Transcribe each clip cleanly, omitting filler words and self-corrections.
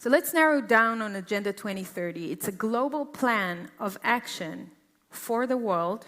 So let's narrow down on Agenda 2030. It's a global plan of action for the world.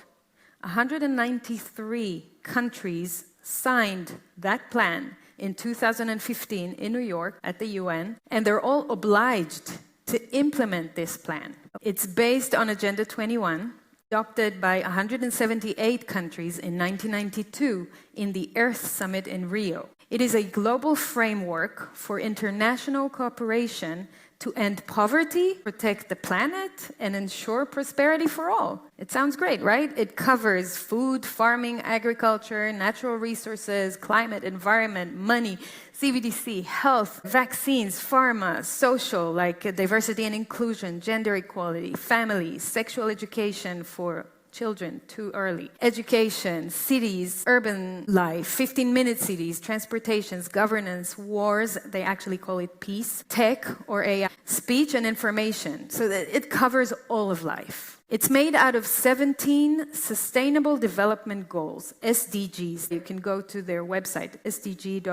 193 countries signed that plan in 2015 in New York at the UN, and they're all obliged to implement this plan. It's based on Agenda 21, adopted by 178 countries in 1992 in the Earth Summit in Rio. It is a global framework for international cooperation to end poverty, protect the planet, and ensure prosperity for all. It sounds great, right? It covers food, farming, agriculture, natural resources, climate, environment, money, CBDC, health, vaccines, pharma, social, like diversity and inclusion, gender equality, family, sexual education for children too early, education, cities, urban life, 15-minute cities, transportations, governance, wars, they actually call it peace, tech or AI, speech and information, so that it covers all of life. It's made out of 17 Sustainable Development Goals, SDGs. You can go to their website, sdg.un.org,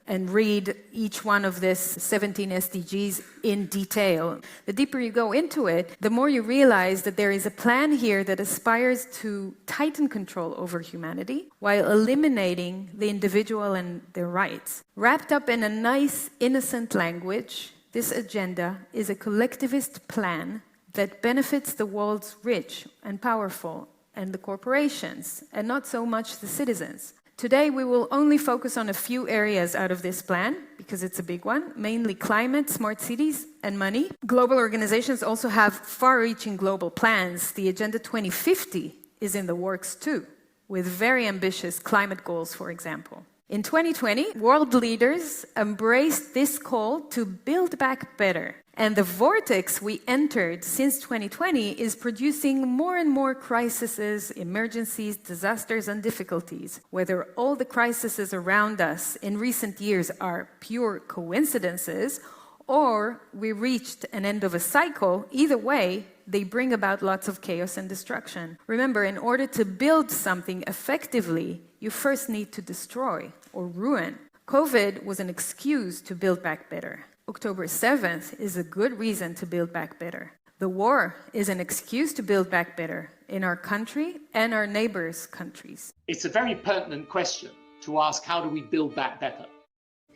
and read each one of these 17 SDGs in detail. The deeper you go into it, the more you realize that there is a plan here that aspires to tighten control over humanity while eliminating the individual and their rights. Wrapped up in a nice, innocent language, this agenda is a collectivist plan that benefits the world's rich and powerful and the corporations, and not so much the citizens. Today, we will only focus on a few areas out of this plan, because it's a big one, mainly climate, smart cities, and money. Global organizations also have far-reaching global plans. The Agenda 2050 is in the works too, with very ambitious climate goals, for example. In 2020, world leaders embraced this call to build back better. And the vortex we entered since 2020 is producing more and more crises, emergencies, disasters, and difficulties. Whether all the crises around us in recent years are pure coincidences, or we reached an end of a cycle, either way, they bring about lots of chaos and destruction. Remember, in order to build something effectively, you first need to destroy or ruin. COVID was an excuse to build back better. October 7th is a good reason to build back better. The war is an excuse to build back better in our country and our neighbors' countries. It's a very pertinent question to ask, how do we build back better?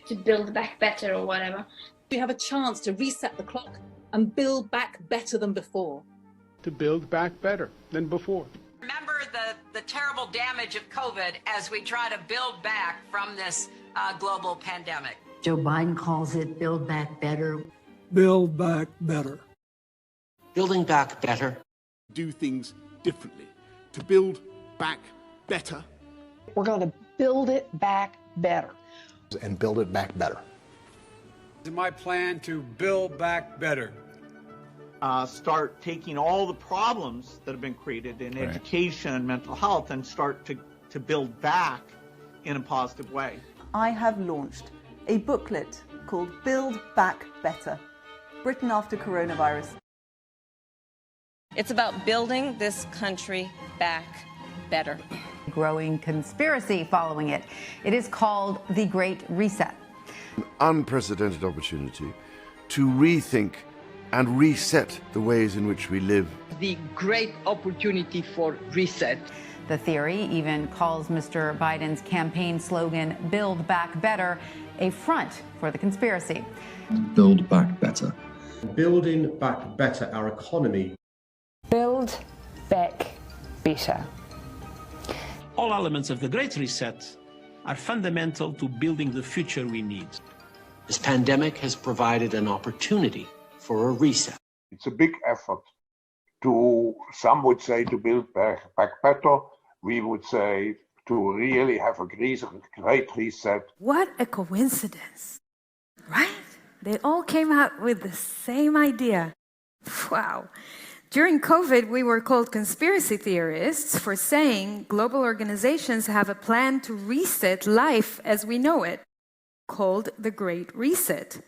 To build back better or whatever. We have a chance to reset the clock and build back better than before. To build back better than before. Remember the terrible damage of COVID as we try to build back from this global pandemic. Joe Biden calls it Build Back Better. Build back better. Building back better. Do things differently. To build back better. We're going to build it back better. And build it back better. It's my plan to build back better. Start taking all the problems that have been created in education and mental health and start to build back in a positive way. I have launched a booklet called Build Back Better, Britain After Coronavirus. It's about building this country back better. Growing conspiracy following it. It is called the Great Reset. An unprecedented opportunity to rethink and reset the ways in which we live. The great opportunity for reset. The theory even calls Mr. Biden's campaign slogan, Build Back Better, a front for the conspiracy. Build back better. Building back better our economy. Build back better. All elements of the Great Reset are fundamental to building the future we need. This pandemic has provided an opportunity for a reset. It's a big effort to, some would say, to build back better. We would say to really have a great reset. What a coincidence, right? They all came out with the same idea. Wow. During COVID, we were called conspiracy theorists for saying global organizations have a plan to reset life as we know it, called the Great Reset.